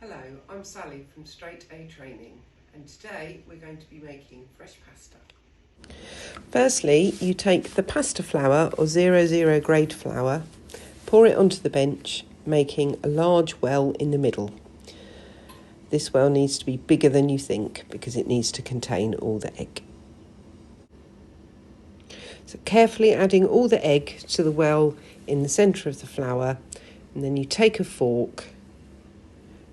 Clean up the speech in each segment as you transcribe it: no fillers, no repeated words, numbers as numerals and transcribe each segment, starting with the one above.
Hello, I'm Sally from Straight A Training, and today we're going to be making fresh pasta. Firstly, you take the pasta flour or 00 grade flour, pour it onto the bench, making a large well in the middle. This well needs to be bigger than you think because it needs to contain all the egg. So carefully adding all the egg to the well in the centre of the flour, and then you take a fork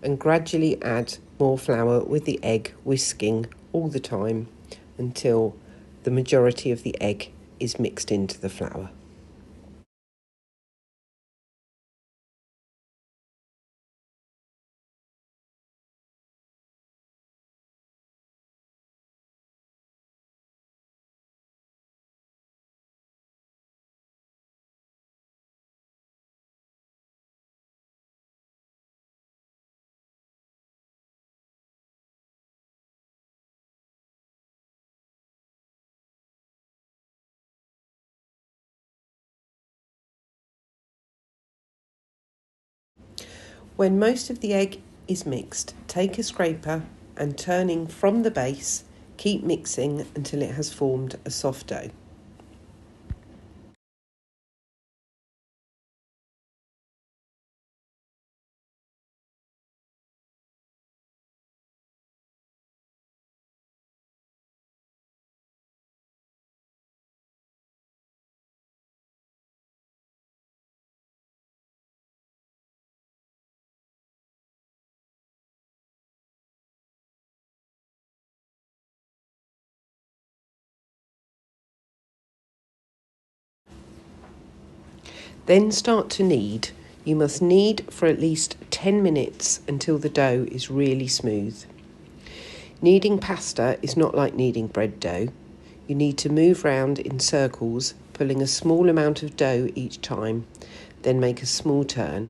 and gradually add more flour with the egg, whisking all the time until the majority of the egg is mixed into the flour. When most of the egg is mixed, take a scraper and turning from the base, keep mixing until it has formed a soft dough. Then start to knead. You must knead for at least 10 minutes until the dough is really smooth. Kneading pasta is not like kneading bread dough. You need to move round in circles, pulling a small amount of dough each time, then make a small turn.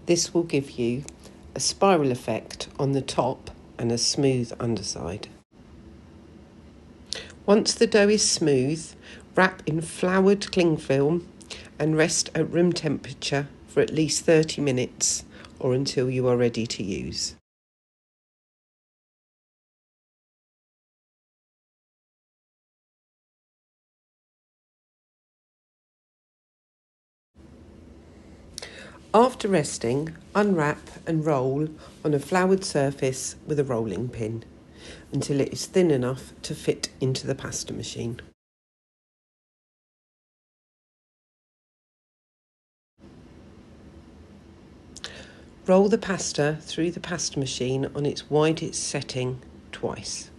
This will give you a spiral effect on the top and a smooth underside. Once the dough is smooth, wrap in floured cling film and rest at room temperature for at least 30 minutes or until you are ready to use. After resting, unwrap and roll on a floured surface with a rolling pin until it is thin enough to fit into the pasta machine. Roll the pasta through the pasta machine on its widest setting twice.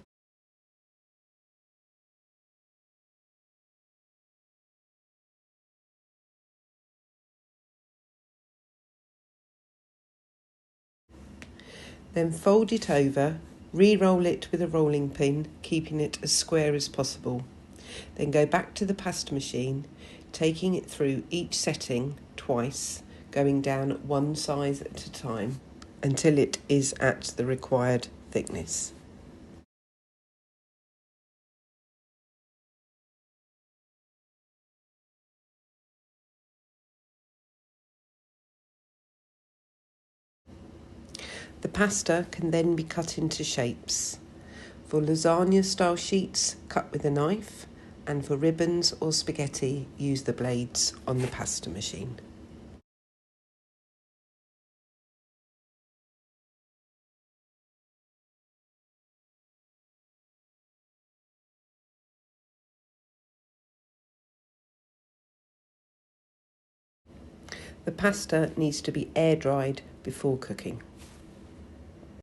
Then fold it over, re-roll it with a rolling pin, keeping it as square as possible. Then go back to the pasta machine, taking it through each setting twice, going down one size at a time until it is at the required thickness. The pasta can then be cut into shapes. For lasagna style sheets, cut with a knife, and for ribbons or spaghetti, use the blades on the pasta machine. The pasta needs to be air dried before cooking.